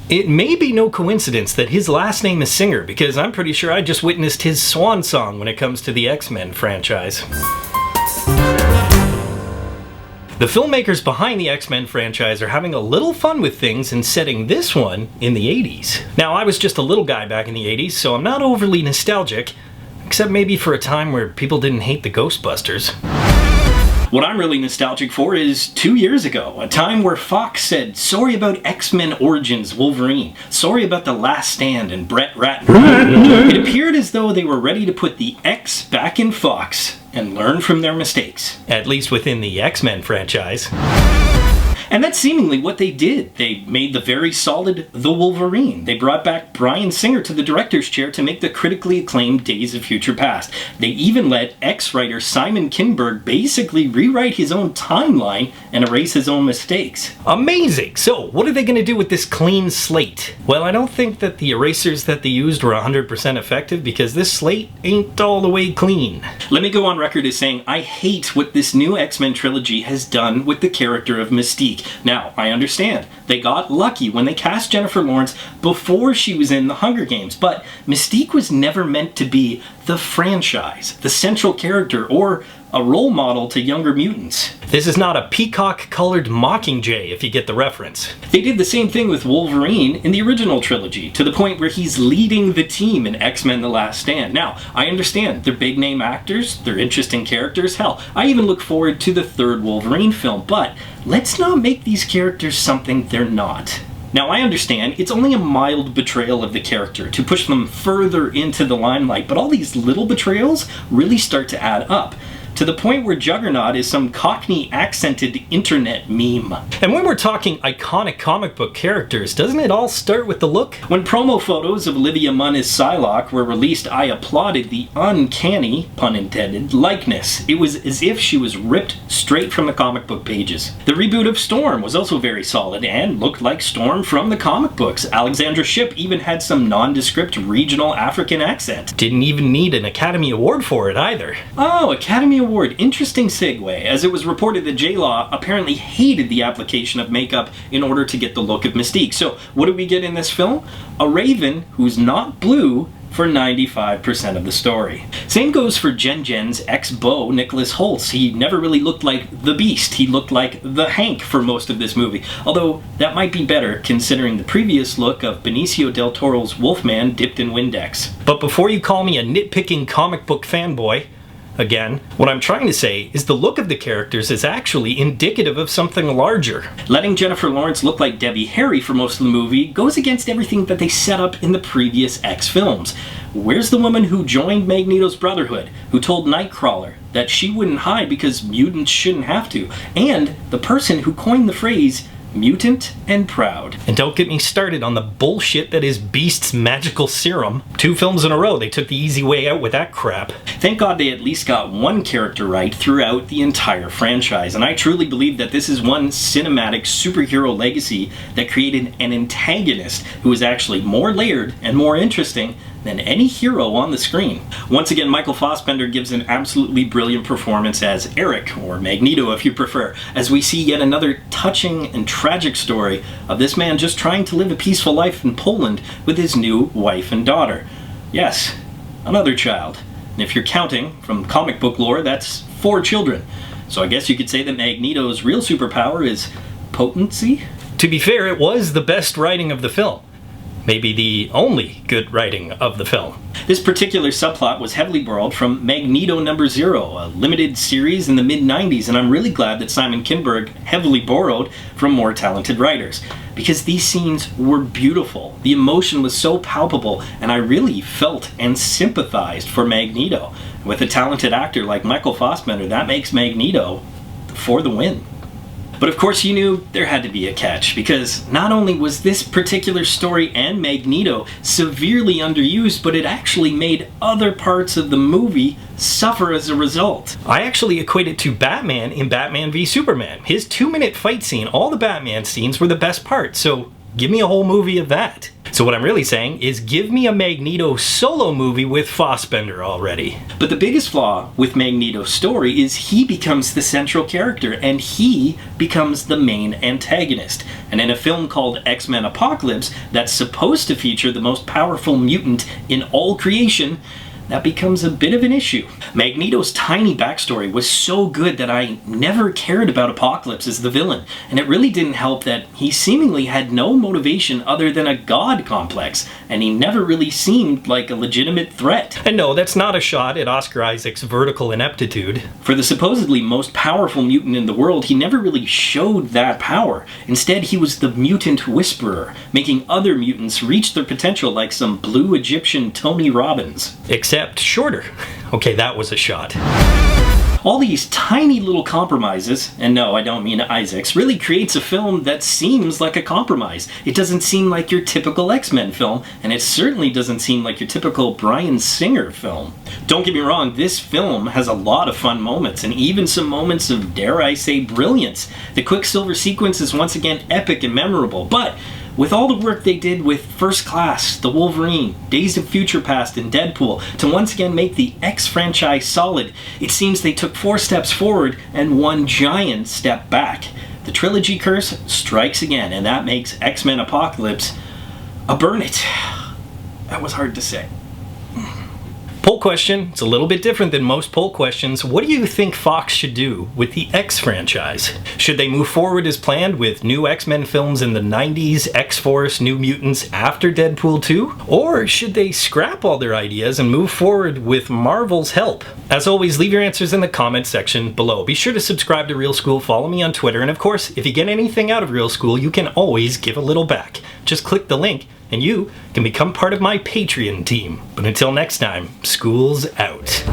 It may be no coincidence that his last name is Singer, because I'm pretty sure I just witnessed his swan song when it comes to the X-Men franchise. The filmmakers behind the X-Men franchise are having a little fun with things and setting this one in the 80s. Now, I was just a little guy back in the 80s, so I'm not overly nostalgic, except maybe for a time where people didn't hate the Ghostbusters. What I'm really nostalgic for is 2 years ago, a time where Fox said, sorry about X-Men Origins Wolverine, sorry about The Last Stand and Brett Ratner. It appeared as though they were ready to put the X back in Fox and learn from their mistakes. At least within the X-Men franchise. And that's seemingly what they did. They made the very solid The Wolverine. They brought back Bryan Singer to the director's chair to make the critically acclaimed Days of Future Past. They even let ex-writer Simon Kinberg basically rewrite his own timeline and erase his own mistakes. Amazing! So, what are they going to do with this clean slate? Well, I don't think that the erasers that they used were 100% effective, because this slate ain't all the way clean. Let me go on record as saying I hate what this new X-Men trilogy has done with the character of Mystique. Now, I understand, they got lucky when they cast Jennifer Lawrence before she was in The Hunger Games, but Mystique was never meant to be the franchise, the central character, or a role model to younger mutants. This is not a peacock-colored Mockingjay, if you get the reference. They did the same thing with Wolverine in the original trilogy, to the point where he's leading the team in X-Men The Last Stand. Now, I understand, they're big-name actors, they're interesting characters, hell, I even look forward to the third Wolverine film, but let's not make these characters something they're not. Now, I understand it's only a mild betrayal of the character to push them further into the limelight, but all these little betrayals really start to add up, to the point where Juggernaut is some Cockney-accented internet meme. And when we're talking iconic comic book characters, doesn't it all start with the look? When promo photos of Olivia Munn as Psylocke were released, I applauded the uncanny, pun intended, likeness. It was as if she was ripped straight from the comic book pages. The reboot of Storm was also very solid and looked like Storm from the comic books. Alexandra Shipp even had some nondescript regional African accent. Didn't even need an Academy Award for it either. Oh, Academy Award. Interesting segue, as it was reported that J-Law apparently hated the application of makeup in order to get the look of Mystique. So, what do we get in this film? A Raven who's not blue for 95% of the story. Same goes for Jen's ex-beau, Nicholas Holtz. He never really looked like the Beast. He looked like the Hank for most of this movie. Although, that might be better considering the previous look of Benicio del Toro's Wolfman dipped in Windex. But before you call me a nitpicking comic book fanboy, again, what I'm trying to say is the look of the characters is actually indicative of something larger. Letting Jennifer Lawrence look like Debbie Harry for most of the movie goes against everything that they set up in the previous X films. Where's the woman who joined Magneto's Brotherhood, who told Nightcrawler that she wouldn't hide because mutants shouldn't have to, and the person who coined the phrase mutant and proud? And don't get me started on the bullshit that is Beast's magical serum. 2 films in a row, they took the easy way out with that crap. Thank God they at least got one character right throughout the entire franchise, and I truly believe that this is one cinematic superhero legacy that created an antagonist who is actually more layered and more interesting than any hero on the screen. Once again, Michael Fassbender gives an absolutely brilliant performance as Eric, or Magneto if you prefer, as we see yet another touching and tragic story of this man just trying to live a peaceful life in Poland with his new wife and daughter. Yes, another child. And if you're counting from comic book lore, that's 4 children. So I guess you could say that Magneto's real superpower is potency? To be fair, it was the best writing of the film. Maybe the only good writing of the film. This particular subplot was heavily borrowed from Magneto #0, a limited series in the mid-90s, and I'm really glad that Simon Kinberg heavily borrowed from more talented writers, because these scenes were beautiful. The emotion was so palpable, and I really felt and sympathized for Magneto. With a talented actor like Michael Fassbender, that makes Magneto for the win. But of course you knew there had to be a catch, because not only was this particular story and Magneto severely underused, but it actually made other parts of the movie suffer as a result. I actually equate it to Batman in Batman v Superman. His 2-minute fight scene, all the Batman scenes were the best part, so give me a whole movie of that. So what I'm really saying is give me a Magneto solo movie with Fassbender already. But the biggest flaw with Magneto's story is he becomes the central character and he becomes the main antagonist. And in a film called X-Men Apocalypse that's supposed to feature the most powerful mutant in all creation, that becomes a bit of an issue. Magneto's tiny backstory was so good that I never cared about Apocalypse as the villain, and it really didn't help that he seemingly had no motivation other than a god complex, and he never really seemed like a legitimate threat. And no, that's not a shot at Oscar Isaac's vertical ineptitude. For the supposedly most powerful mutant in the world, he never really showed that power. Instead, he was the mutant whisperer, making other mutants reach their potential like some blue Egyptian Tony Robbins. Except shorter. Okay, that was a shot. All these tiny little compromises, and no, I don't mean Isaac's, really creates a film that seems like a compromise. It doesn't seem like your typical X-Men film, and it certainly doesn't seem like your typical Bryan Singer film. Don't get me wrong, this film has a lot of fun moments, and even some moments of, dare I say, brilliance. The Quicksilver sequence is once again epic and memorable, but with all the work they did with First Class, The Wolverine, Days of Future Past, and Deadpool to once again make the X franchise solid, it seems they took 4 steps forward and 1 giant step back. The trilogy curse strikes again, and that makes X-Men Apocalypse a burn it. That was hard to say. Poll question, it's a little bit different than most poll questions. What do you think Fox should do with the X franchise? Should they move forward as planned with new X-Men films in the 90s, X-Force, New Mutants after Deadpool 2? Or should they scrap all their ideas and move forward with Marvel's help? As always, leave your answers in the comment section below. Be sure to subscribe to Real School, follow me on Twitter, and of course, if you get anything out of Real School, you can always give a little back. Just click the link and you can become part of my Patreon team. But until next time, school's out.